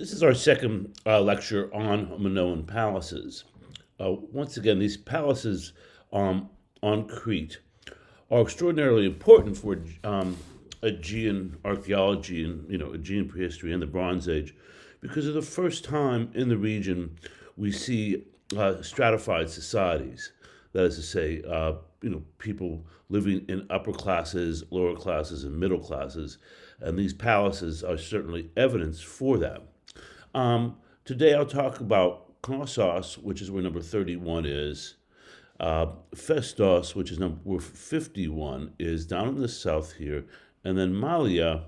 This is our second lecture on Minoan Palaces. Once again, these palaces on Crete are extraordinarily important for Aegean archaeology and Aegean prehistory and the Bronze Age, because of the first time in the region we see stratified societies. That is to say, people living in upper classes, lower classes, and middle classes, and these palaces are certainly evidence for that. Today I'll talk about Knossos, which is where number 31 is. Festos, which is number 51, is down in the south here. And then Malia,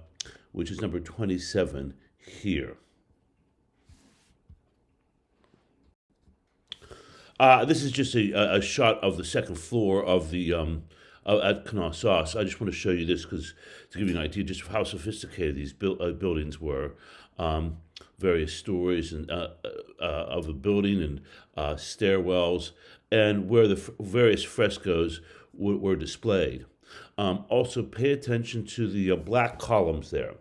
which is number 27 here. This is just a shot of the second floor of the at Knossos. I just want to show you this because to give you an idea just of how sophisticated these buildings were. Various stories and of the building and stairwells, and where the various frescoes were displayed. Also, pay attention to the black columns there.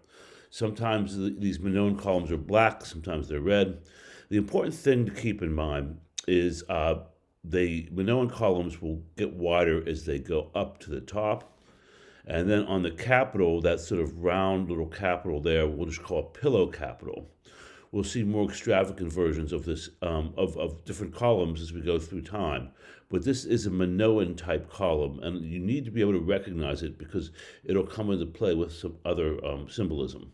Sometimes these Minoan columns are black, sometimes they're red. The important thing to keep in mind is the Minoan columns will get wider as they go up to the top. And then on the capital, that sort of round little capital there, we'll just call it pillow capital. We'll see more extravagant versions of this, of different columns as we go through time. But this is a Minoan type column, and you need to be able to recognize it because it'll come into play with some other symbolism.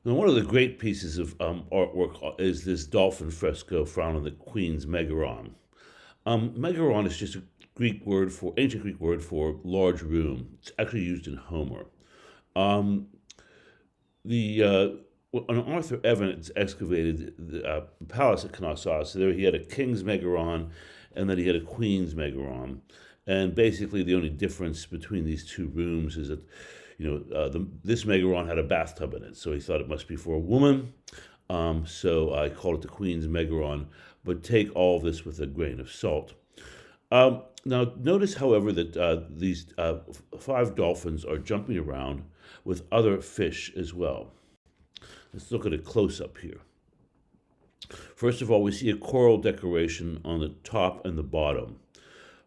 Now, one of the great pieces of artwork is this dolphin fresco found on the Queen's Megaron. Megaron is just a ancient Greek word for large room. It's actually used in Homer. When Arthur Evans excavated the palace at Knossos, there he had a king's megaron, and then he had a queen's megaron. And basically, the only difference between these two rooms is that, this megaron had a bathtub in it, so he thought it must be for a woman. So I called it the queen's megaron. But take all of this with a grain of salt. Now, notice, however, that these 5 dolphins are jumping around with other fish as well. Let's look at a close-up here. First of all, we see a coral decoration on the top and the bottom,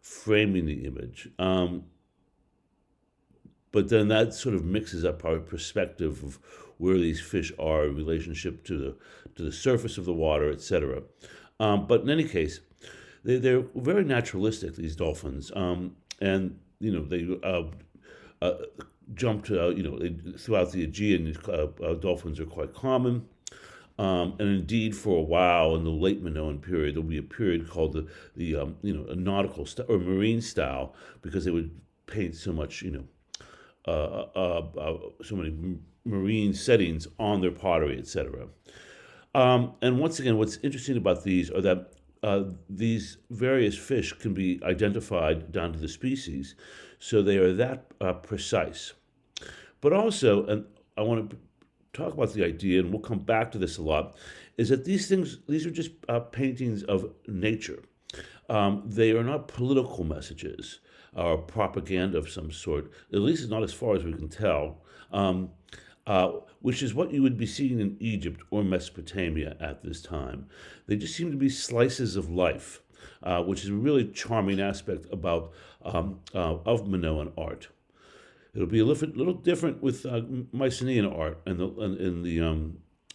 framing the image. But then that sort of mixes up our perspective of where these fish are in relationship to the surface of the water, etc. But in any case, they're very naturalistic, these dolphins, and they jumped. Throughout the Aegean, dolphins are quite common, and indeed, for a while in the late Minoan period, there'll be a period called a nautical or marine style, because they would paint so much, so many marine settings on their pottery, etc. And once again, what's interesting about these are that these various fish can be identified down to the species, so they are that precise. But also, and I want to talk about the idea, and we'll come back to this a lot, is that these are just paintings of nature. They are not political messages or propaganda of some sort, at least not as far as we can tell. Which is what you would be seeing in Egypt or Mesopotamia at this time. They just seem to be slices of life, which is a really charming aspect about of Minoan art. It'll be a little different with Mycenaean art in the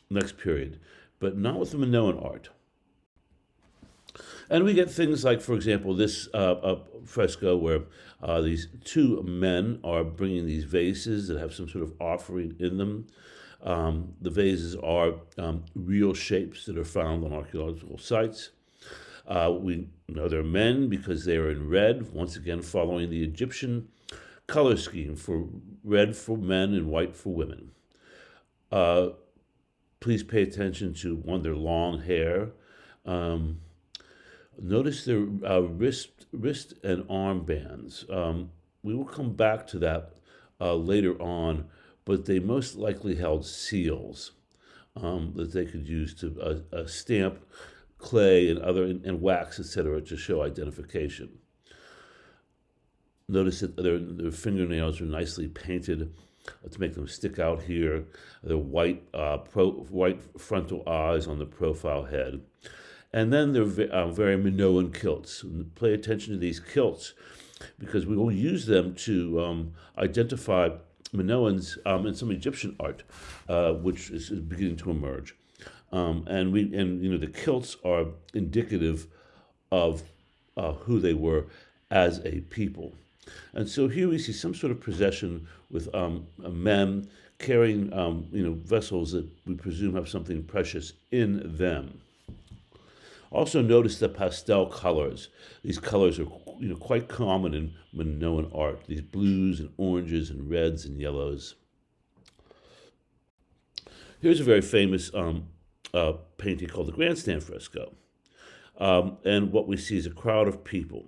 next period, but not with the Minoan art. And we get things like, for example, this fresco where these 2 men are bringing these vases that have some sort of offering in them. The vases are real shapes that are found on archaeological sites. We know they're men because they are in red, once again following the Egyptian color scheme for red for men and white for women. Please pay attention to their long hair. Notice their wrist and arm bands. We will come back to that later on, but they most likely held seals that they could use to stamp clay and wax, etc., to show identification. Notice that their fingernails are nicely painted. to make them stick out here. The white frontal eyes on the profile head. And then they're very Minoan kilts. And pay attention to these kilts because we will use them to identify Minoans in some Egyptian art, which is beginning to emerge. And the kilts are indicative of who they were as a people. And so here we see some sort of procession with men carrying vessels that we presume have something precious in them. Also notice the pastel colors. These colors are quite common in Minoan art. These blues and oranges and reds and yellows. Here's a very famous painting called the Grandstand Fresco. And what we see is a crowd of people.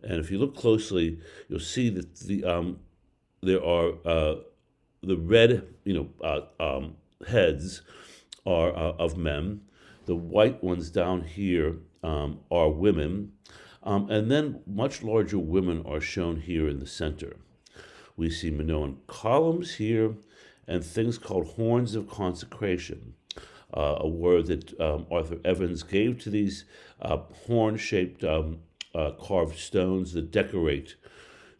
And if you look closely, you'll see that there are the red heads are of men. The white ones down here are women. And then much larger women are shown here in the center. We see Minoan columns here and things called horns of consecration, a word that Arthur Evans gave to these horn-shaped carved stones that decorate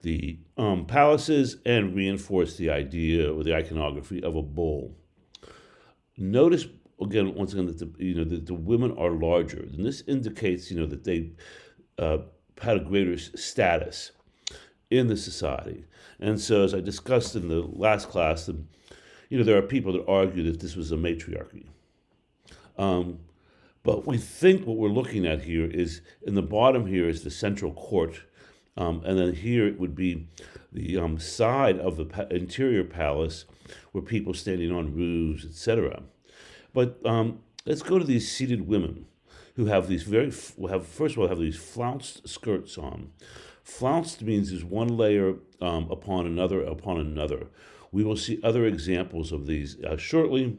the palaces and reinforce the idea or the iconography of a bull. Notice again, once again, that the women are larger, and this indicates that they had a greater status in the society. And so, as I discussed in the last class, there are people that argue that this was a matriarchy. But we think what we're looking at here is, in the bottom here is the central court, and then here it would be the side of the interior palace where people standing on roofs, etc. But let's go to these seated women who have these first of all have these flounced skirts on. Flounced means there's one layer upon another. We will see other examples of these shortly.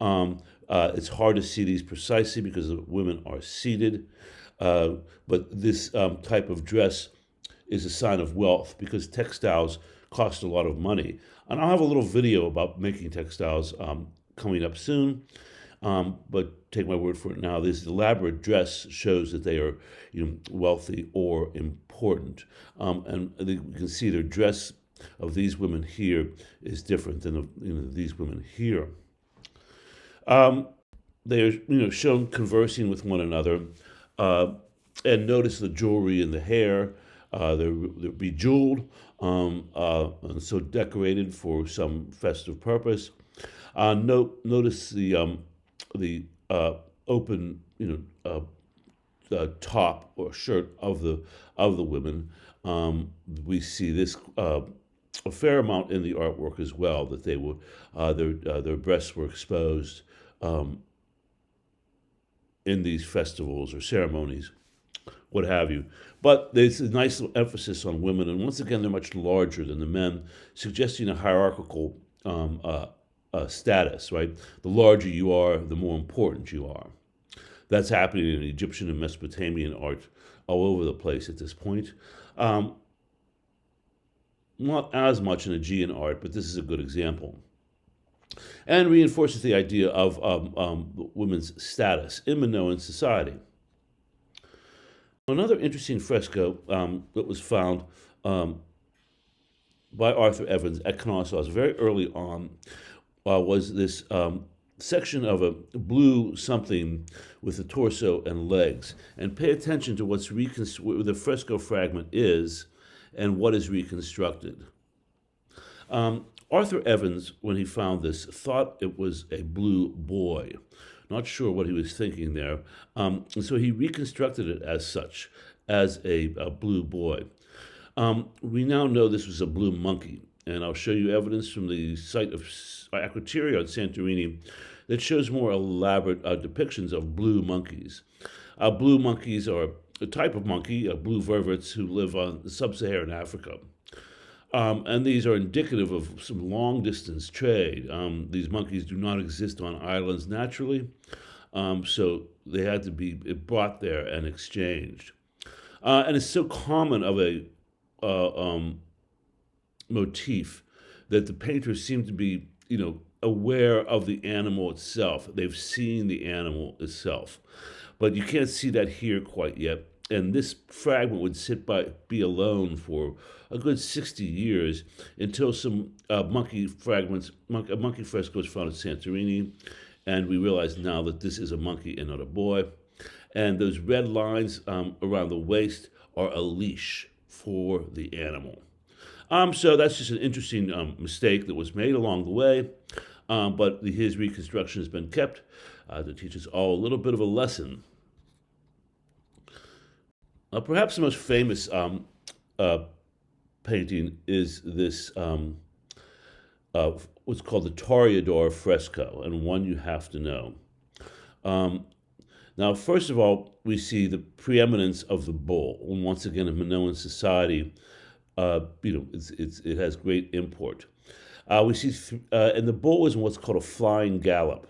It's hard to see these precisely because the women are seated, but this type of dress is a sign of wealth because textiles cost a lot of money. And I'll have a little video about making textiles coming up soon, but take my word for it now. This elaborate dress shows that they are wealthy or important. And you can see their dress of these women here is different than these women here. They are shown conversing with one another, and notice the jewelry in the hair. They're bejeweled and so decorated for some festive purpose. Notice the open top or shirt of the women. We see this a fair amount in the artwork as well, that they were their breasts were exposed in these festivals or ceremonies, what have you. But there's a nice little emphasis on women, and once again, they're much larger than the men, suggesting a hierarchical status, right? The larger you are, the more important you are. That's happening in Egyptian and Mesopotamian art all over the place at this point. Not as much in Aegean art, but this is a good example. And reinforces the idea of women's status in Minoan society. Another interesting fresco that was found by Arthur Evans at Knossos very early on was this section of a blue something with the torso and legs. And pay attention to what the fresco fragment is and what is reconstructed. Arthur Evans, when he found this, thought it was a blue boy. Not sure what he was thinking there. And so he reconstructed it as such, as a blue boy. We now know this was a blue monkey, and I'll show you evidence from the site of Akrotiri on Santorini that shows more elaborate depictions of blue monkeys. Blue monkeys are a type of monkey, blue vervets, who live on sub-Saharan Africa. And these are indicative of some long-distance trade. These monkeys do not exist on islands naturally, so they had to be brought there and exchanged. And it's so common of a motif that the painters seem to be, aware of the animal itself. They've seen the animal itself, but you can't see that here quite yet. And this fragment would be alone for a good 60 years until some a monkey fresco was found in Santorini, and we realize now that this is a monkey and not a boy. And those red lines around the waist are a leash for the animal. So that's just an interesting mistake that was made along the way, but his reconstruction has been kept to teach us all a little bit of a lesson. Perhaps the most famous uh, painting is this what's called the Toreador fresco, and one you have to know. Um, Now, first of all, we see the preeminence of the bull, and once again, in Minoan society, it has great import. We see, and the bull is in what's called a flying gallop.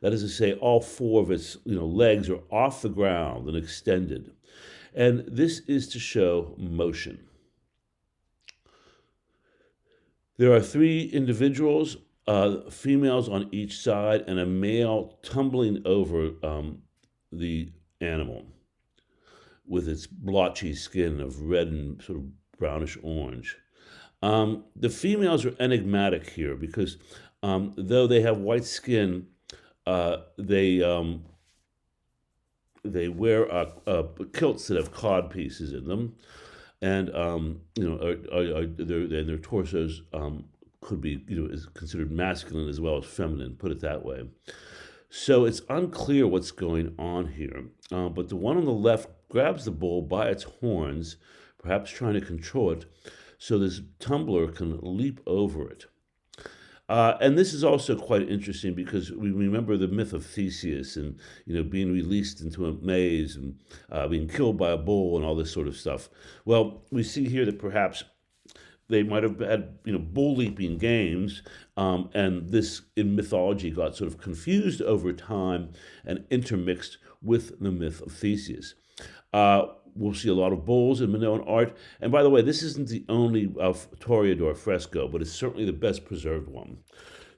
That is to say, all four of its legs are off the ground and extended, and this is to show motion. There are three individuals, females on each side, and a male tumbling over the animal with its blotchy skin of red and sort of brownish orange. The females are enigmatic here because though they have white skin, uh, they um, they wear kilts that have cod pieces in them, and their torsos could be is considered masculine as well as feminine. Put it that way. So it's unclear what's going on here. But the one on the left grabs the bull by its horns, perhaps trying to control it, so this tumbler can leap over it. And this is also quite interesting because we remember the myth of Theseus and being released into a maze and being killed by a bull and all this sort of stuff. Well, we see here that perhaps they might have had bull leaping games, and this in mythology got sort of confused over time and intermixed with the myth of Theseus. We'll see a lot of bulls in Minoan art, and by the way, this isn't the only Toreador fresco, but it's certainly the best preserved one.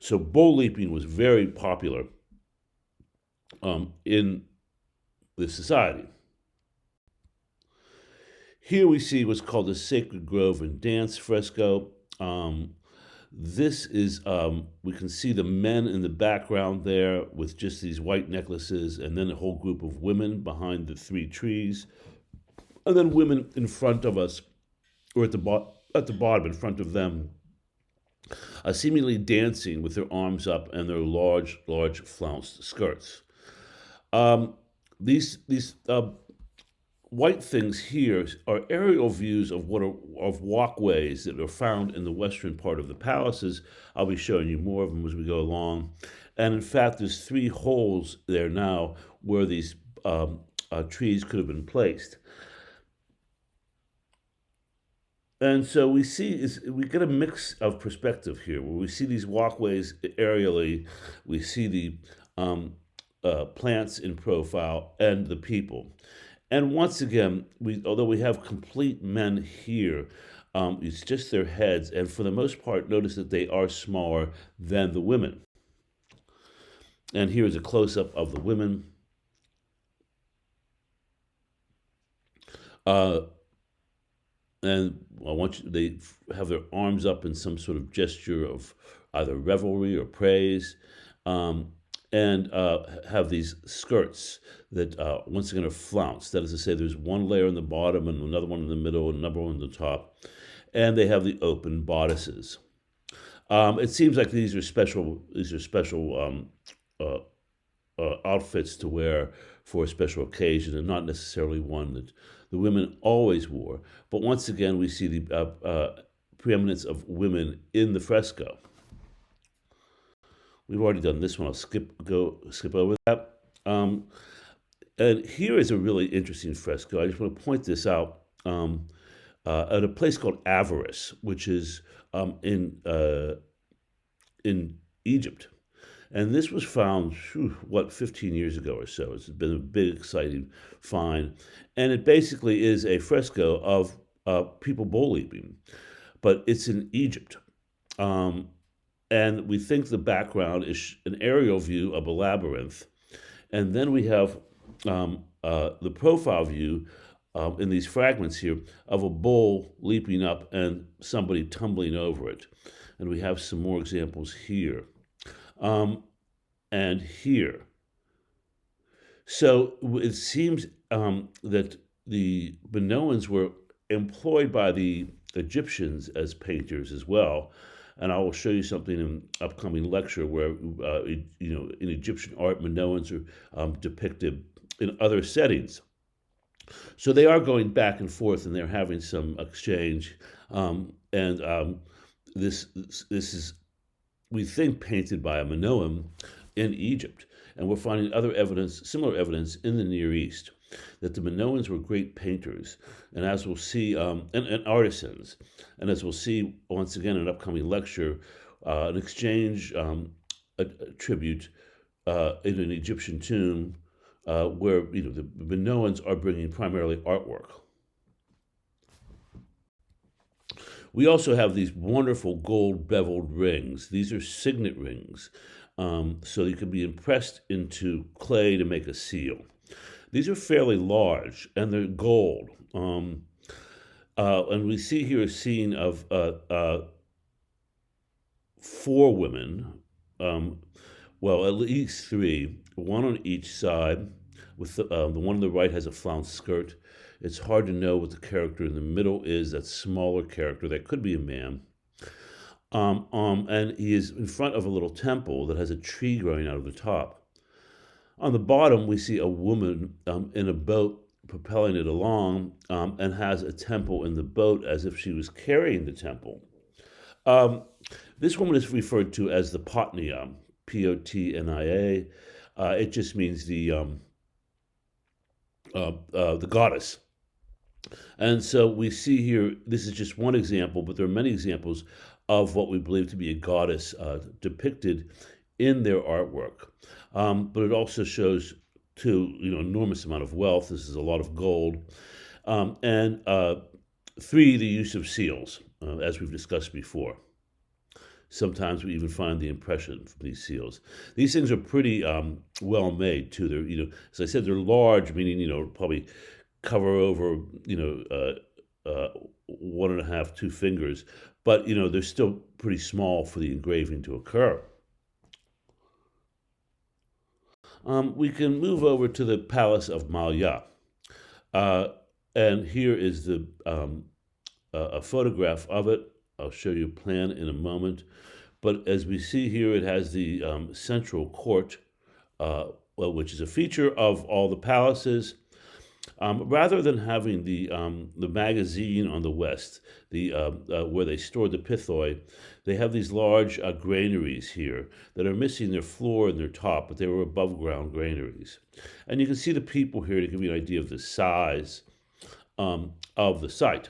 So bull leaping was very popular in this society. Here we see what's called the Sacred Grove and Dance fresco. This is, we can see the men in the background there with just these white necklaces, and then a whole group of women behind the three trees, and then women in front of us, or at the bottom in front of them, seemingly dancing with their arms up and their large flounced skirts. Um, these white things here are aerial views of walkways that are found in the western part of the palaces. I'll be showing you more of them as we go along. And in fact, there's three holes there now where these trees could have been placed. And so we get a mix of perspective here, where we see these walkways aerially, we see the plants in profile, and the people. And once again, although we have complete men here, it's just their heads, and for the most part, notice that they are smaller than the women. And here is a close up of the women. Uh, and they have their arms up in some sort of gesture of either revelry or praise, and have these skirts that once again are flounced. That is to say, there's one layer in the bottom and another one in the middle and another one in the top, and they have the open bodices. It seems like these are special. These are special uh, outfits to wear for a special occasion, and not necessarily one that the women always wore. But once again, we see the preeminence of women in the fresco. We've already done this one. I'll skip over that. And here is a really interesting fresco. I just want to point this out at a place called Avaris, which is in Egypt. And this was found, 15 years ago or so. It's been a big, exciting find. And it basically is a fresco of people bull leaping, but it's in Egypt. Um, and we think the background is an aerial view of a labyrinth. And then we have the profile view in these fragments here of a bull leaping up and somebody tumbling over it. And we have some more examples here um, and here. So it seems that the Minoans were employed by the Egyptians as painters as well. And I will show you something in an upcoming lecture where, in Egyptian art, Minoans are depicted in other settings. So they are going back and forth, and they're having some exchange. And this this is, we think, painted by a Minoan in Egypt. And we're finding other evidence, similar evidence in the Near East, that the Minoans were great painters, and as we'll see, and artisans. And as we'll see once again in an upcoming lecture, an exchange, a tribute in an Egyptian tomb where the Minoans are bringing primarily artwork. We also have these wonderful gold beveled rings. These are signet rings. So you can be impressed into clay to make a seal. These are fairly large and they're gold. And we see here a scene of four women, well, at least three, one on each side. With the one on the right has a flounced skirt. It's hard to know what the character in the middle is, that smaller character. That could be a man. And he is in front of a little temple that has a tree growing out of the top. On the bottom, we see a woman in a boat propelling it along and has a temple in the boat as if she was carrying the temple. Um, this woman is referred to as the Potnia, Potnia. It just means the goddess. And so we see here, this is just one example, but there are many examples of what we believe to be a goddess depicted in their artwork. But it also shows, too, enormous amount of wealth. This is a lot of gold. And three, the use of seals, as we've discussed before. Sometimes we even find the impression from these seals. These things are pretty well made too. They're, as I said, they're large, meaning probably cover over 1.5, 2 fingers, but they're still pretty small for the engraving to occur. We can move over to the Palace of Malya, uh, and here is a photograph of it. I'll show you a plan in a moment. But as we see here, it has the central court, which is a feature of all the palaces. Rather than having the magazine on the west, where they stored the pithoi, they have these large granaries here that are missing their floor and their top, but they were above ground granaries. And you can see the people here to give you an idea of the size of the site.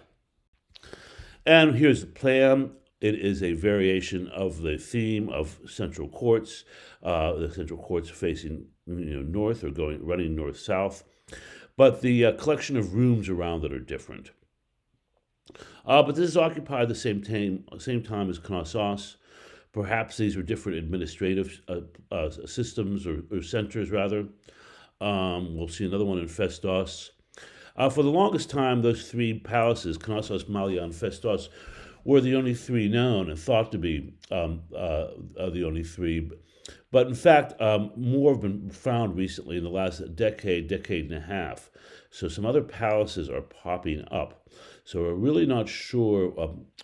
And here's the plan. It is a variation of the theme of central courts. The central courts facing north or running north south, but the collection of rooms around it are different. But this is occupied the same time as Knossos. Perhaps these are different administrative systems or centers rather. We'll see another one in Festos. For the longest time, those three palaces, Knossos, Malya, and Festos, were the only three known and thought to be the only three. But in fact, more have been found recently in the last decade and a half. So some other palaces are popping up. So we're really not sure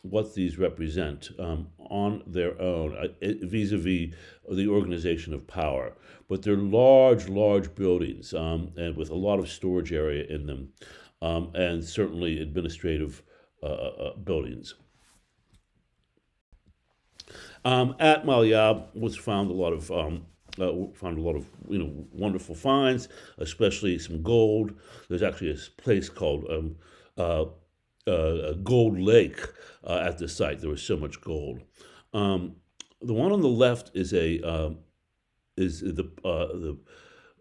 what these represent on their own vis-a-vis the organization of power. But they're large buildings and with a lot of storage area in them and certainly administrative buildings. At Malya was found a lot of wonderful finds, especially some gold. There's actually a place called Gold Lake at the site. There was so much gold. The one on the left is the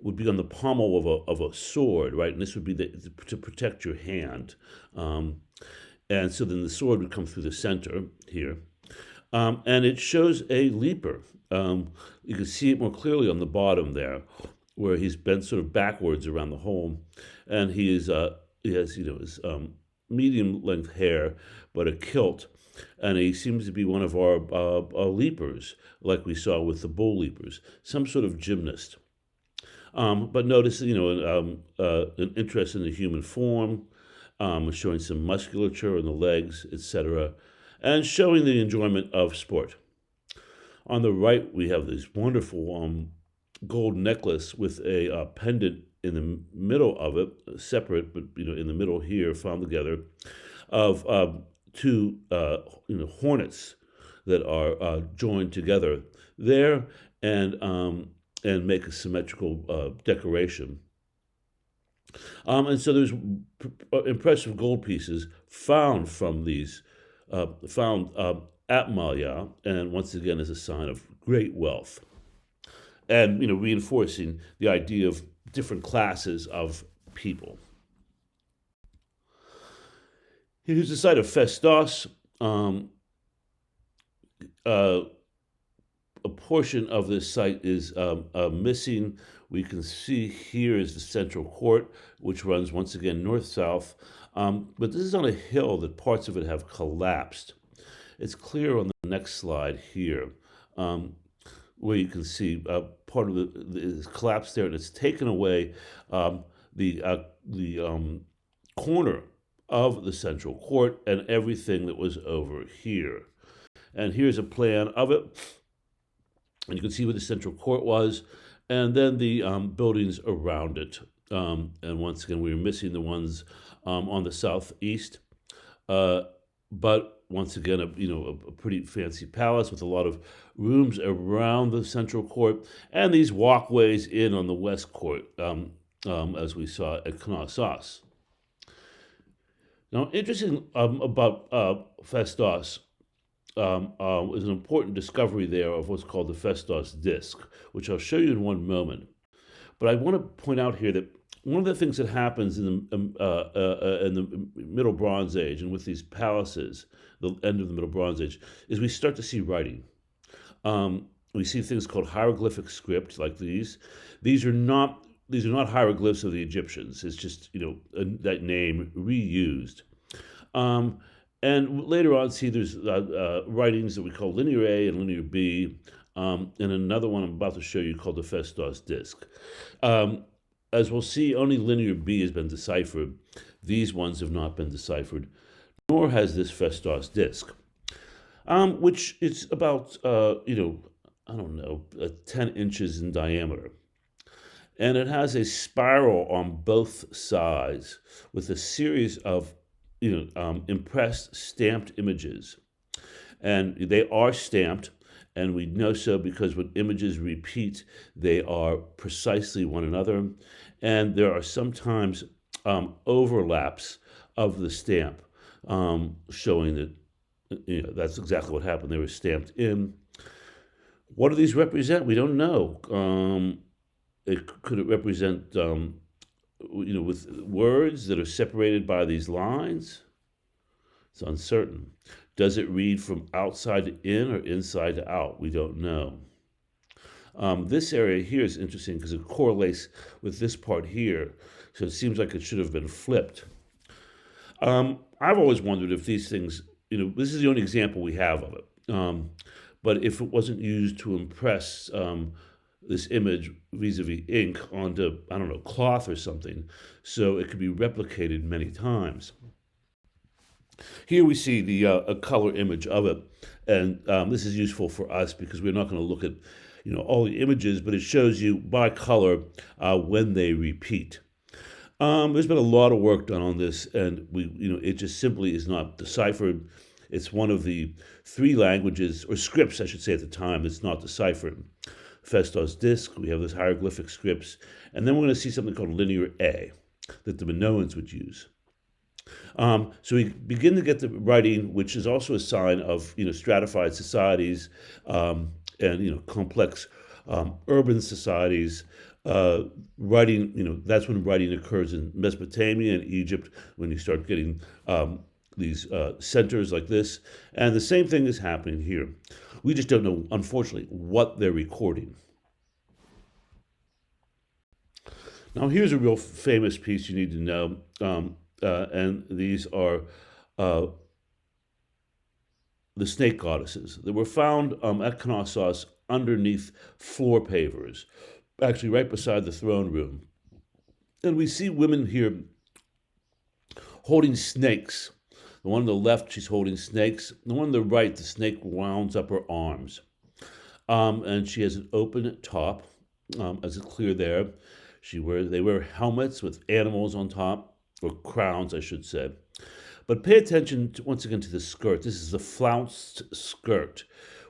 would be on the pommel of a sword, right? And this would be to protect your hand. And so then the sword would come through the center here. And it shows a leaper. You can see it more clearly on the bottom there, where he's bent sort of backwards around the hole, and he has his medium length hair, but a kilt, and he seems to be one of our leapers, like we saw with the bull leapers, some sort of gymnast. But notice, an interest in the human form, showing some musculature in the legs, etc., and showing the enjoyment of sport. On the right, we have this wonderful gold necklace with a pendant in the middle of it, separate, but in the middle here, found together, of two hornets that are joined together there, and make a symmetrical decoration. And so there's impressive gold pieces found from these, found at Maya, and once again as a sign of great wealth, and reinforcing the idea of different classes of people. Here's the site of Festos. Uh, a portion of this site is missing. We can see here is the central court, which runs once again north-south. But this is on a hill that parts of it have collapsed. It's clear on the next slide here, where you can see part of it is collapsed there, and it's taken away the corner of the central court and everything that was over here. And here's a plan of it. And you can see where the central court was, and then the buildings around it. And once again, we were missing the ones on the southeast. But once again, a pretty fancy palace with a lot of rooms around the central court, and these walkways in on the west court, as we saw at Knossos. Now, interesting about Festos is an important discovery there of what's called the Festos disk, which I'll show you in one moment. But I want to point out here that one of the things that happens in the Middle Bronze Age and with these palaces, the end of the Middle Bronze Age, is we start to see writing. We see things called hieroglyphic script, like these. These are not hieroglyphs of the Egyptians. It's just that name reused. And later on, see there's writings that we call linear A and linear B, and another one I'm about to show you called the Festos disk. As we'll see, only linear B has been deciphered. These ones have not been deciphered, nor has this Festos disk, which is about, 10 inches in diameter. And it has a spiral on both sides with a series of impressed stamped images. And they are stamped, and we know so because when images repeat, they are precisely one another. And there are sometimes overlaps of the stamp, showing that that's exactly what happened. They were stamped in. What do these represent? We don't know. Could it represent with words that are separated by these lines? It's uncertain. Does it read from outside to in or inside to out? We don't know. This area here is interesting because it correlates with this part here, so it seems like it should have been flipped. I've always wondered if these things, this is the only example we have of it, but if it wasn't used to impress this image vis-a-vis ink onto, cloth or something, so it could be replicated many times. Here we see the a color image of it, and this is useful for us because we're not going to look at all the images, but it shows you by color when they repeat. There's been a lot of work done on this, and it just simply is not deciphered. It's one of the three languages, or scripts, I should say, at the time, that's not deciphered. Festos disk, we have those hieroglyphic scripts, and then we're going to see something called linear A that the Minoans would use. So we begin to get the writing, which is also a sign of stratified societies and complex urban societies. Writing, that's when writing occurs in Mesopotamia and Egypt, when you start getting these centers like this, and the same thing is happening here. We just don't know, unfortunately, what they're recording. Now, here's a real famous piece you need to know, and these are uh, the snake goddesses that were found at Knossos underneath floor pavers, actually right beside the throne room. And we see women here holding snakes. The one on the left, she's holding snakes. The one on the right, the snake rounds up her arms. And she has an open top, as it's clear there. They wear helmets with animals on top, or crowns, I should say. But pay attention once again to the skirt. This is the flounced skirt,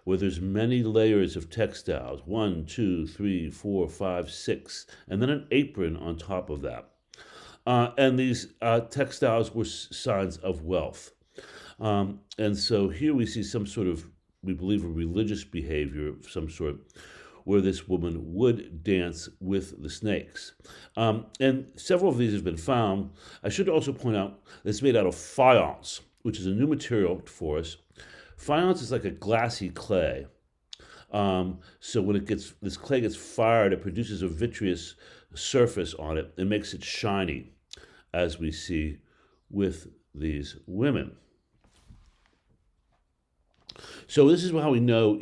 where there's many layers of textiles. 1, 2, 3, 4, 5, 6, and then an apron on top of that. And these textiles were signs of wealth. And so here we see some sort of, we believe, a religious behavior of some sort, where this woman would dance with the snakes. And several of these have been found. I should also point out it's made out of faience, which is a new material for us. Faience is like a glassy clay. So when this clay gets fired, it produces a vitreous surface on it and makes it shiny, as we see with these women. So this is how we know,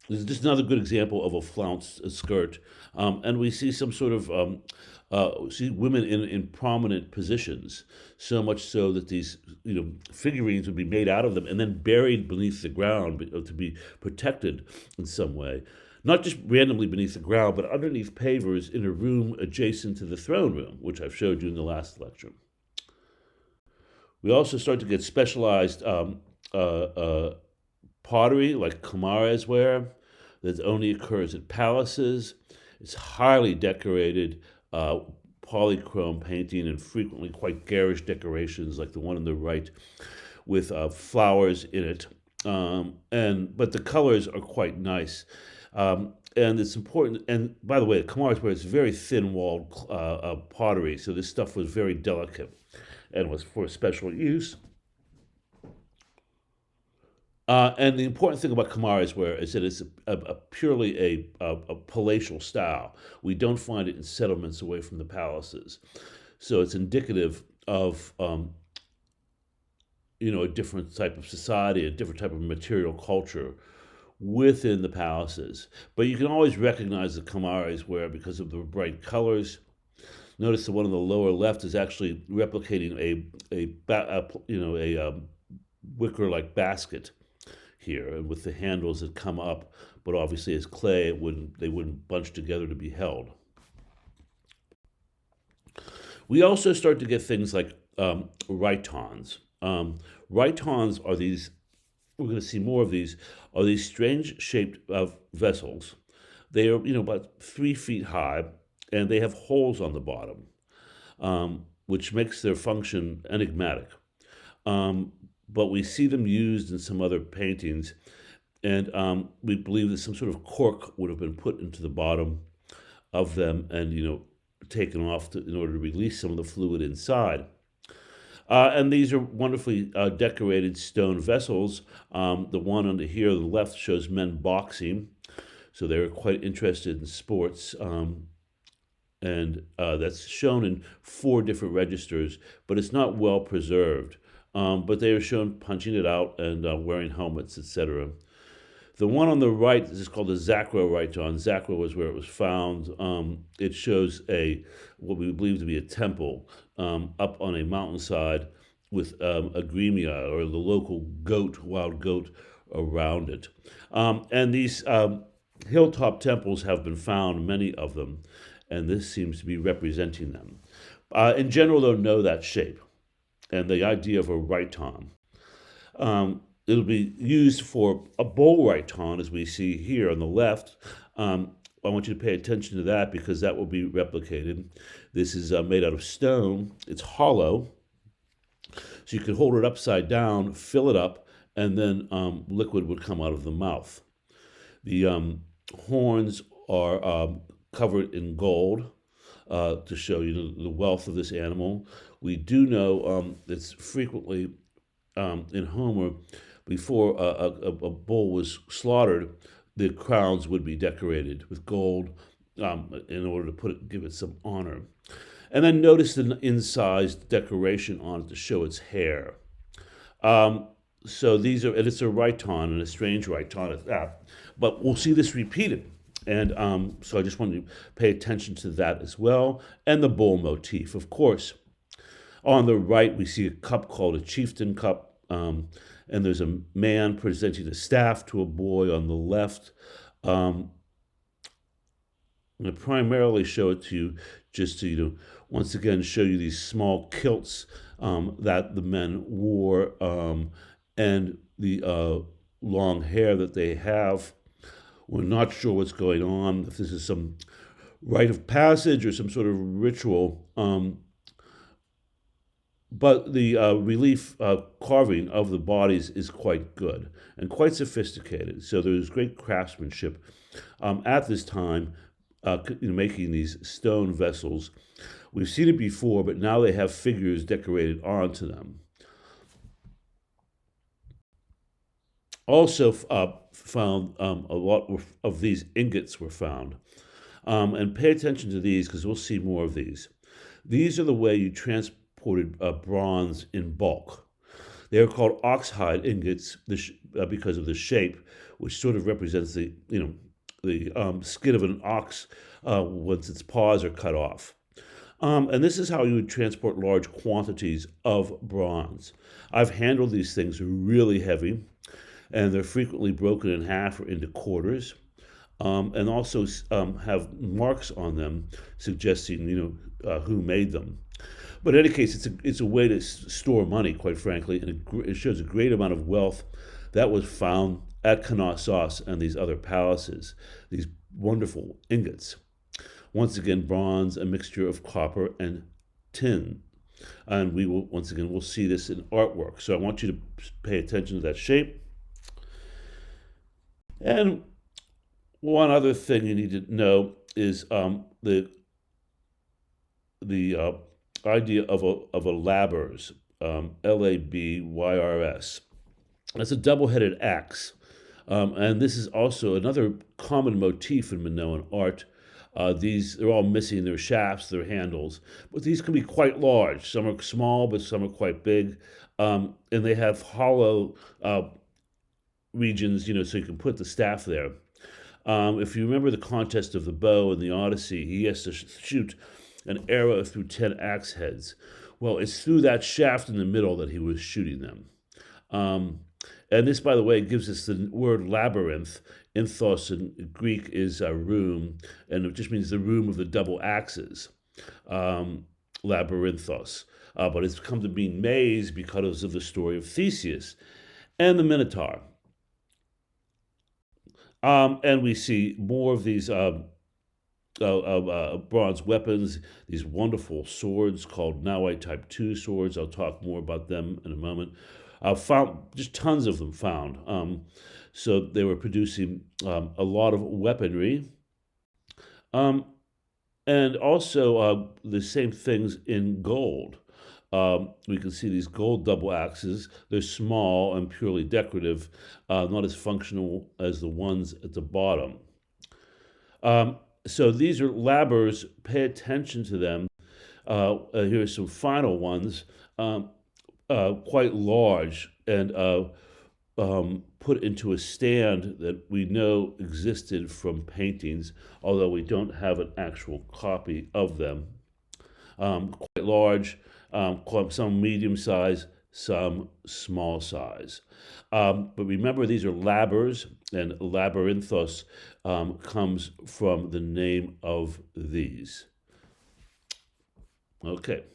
this is just another good example of a flounced skirt, and we see some sort of see women in prominent positions, so much so that these figurines would be made out of them and then buried beneath the ground to be protected in some way, not just randomly beneath the ground, but underneath pavers in a room adjacent to the throne room, which I've showed you in the last lecture. We also start to get specialized pottery, like Kamares ware, that only occurs at palaces. It's highly decorated, polychrome painting, and frequently quite garish decorations, like the one on the right, with flowers in it. But the colors are quite nice. And it's important. And by the way, Kamares ware is very thin-walled pottery, so this stuff was very delicate and was for special use. And the important thing about Kamares ware is that it's purely a palatial style. We don't find it in settlements away from the palaces. So it's indicative of a different type of society, a different type of material culture within the palaces. But you can always recognize the Kamares ware because of the bright colors. Notice the one on the lower left is actually replicating a wicker-like basket here, and with the handles that come up, but obviously as clay, they wouldn't bunch together to be held. We also start to get things like rhytons. Rhytons are these, we're going to see more of these, are these strange shaped vessels. They are, about 3 feet high, and they have holes on the bottom, which makes their function enigmatic. But we see them used in some other paintings, and we believe that some sort of cork would have been put into the bottom of them and, taken off in order to release some of the fluid inside. And these are wonderfully decorated stone vessels. The one under here on the left shows men boxing, so they're quite interested in sports. And that's shown in 4 different registers, but it's not well preserved. But they are shown punching it out and wearing helmets, etc. The one on the right is called the Zacro Rhyton. Zacro was where it was found. It shows what we believe to be a temple up on a mountainside with a gremia, or the local wild goat, around it. And these hilltop temples have been found, many of them, and this seems to be representing them. In general, they'll know that shape and the idea of a rhyton. It'll be used for a bowl rhyton, as we see here on the left. I want you to pay attention to that because that will be replicated. This is made out of stone. It's hollow, so you could hold it upside down, fill it up, and then liquid would come out of the mouth. The horns are covered in gold, to show you the wealth of this animal. We do know it's frequently in Homer, before a bull was slaughtered, the crowns would be decorated with gold in order to give it some honor. And then notice the incised decoration on it to show its hair. Um, so these are, and it's a Rhyton, and a strange Rhyton at that. But we'll see this repeated. And so I just wanted to pay attention to that as well. And the bull motif, of course. On the right, we see a cup called a chieftain cup. And there's a man presenting a staff to a boy on the left. I'm going to primarily show it to you just to, once again, show you these small kilts that the men wore and the long hair that they have. We're not sure what's going on, if this is some rite of passage or some sort of ritual. But the relief carving of the bodies is quite good and quite sophisticated. So there's great craftsmanship at this time making these stone vessels. We've seen it before, but now they have figures decorated onto them. Also found a lot of these ingots were found. And pay attention to these because we'll see more of these. These are the way you transported bronze in bulk. They are called oxhide ingots because of the shape, which sort of represents the skin of an ox once its paws are cut off. And this is how you would transport large quantities of bronze. I've handled these things really heavy, and they're frequently broken in half or into quarters, and also have marks on them suggesting who made them. But in any case, it's a way to store money, quite frankly, and it shows a great amount of wealth that was found at Knossos and these other palaces, these wonderful ingots. Once again, bronze, a mixture of copper and tin. And we'll see this in artwork. So I want you to pay attention to that shape. And one other thing you need to know is the idea of a labyrs, Labyrs. That's a double-headed axe. And this is also another common motif in Minoan art. They're all missing their shafts, their handles, but these can be quite large. Some are small, but some are quite big. And they have hollow regions, so you can put the staff there. If you remember the contest of the bow in the Odyssey, he has to shoot an arrow through 10 axe heads. Well, it's through that shaft in the middle that he was shooting them. And this, by the way, gives us the word labyrinth. Enthos in Greek is a room, and it just means the room of the double axes, labyrinthos. But it's come to mean maze because of the story of Theseus and the Minotaur. And we see more of these bronze weapons, these wonderful swords called Nawai Type 2 swords. I'll talk more about them in a moment. Found just tons of them found. So they were producing a lot of weaponry. And also the same things in gold. We can see these gold double axes. They're small and purely decorative, not as functional as the ones at the bottom. So these are labyrs. Pay attention to them. Here are some final ones. Quite large and put into a stand that we know existed from paintings, although we don't have an actual copy of them. Quite large, some medium size, some small size. But remember, these are labyrs, and labyrinthos comes from the name of these. Okay,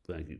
thank you.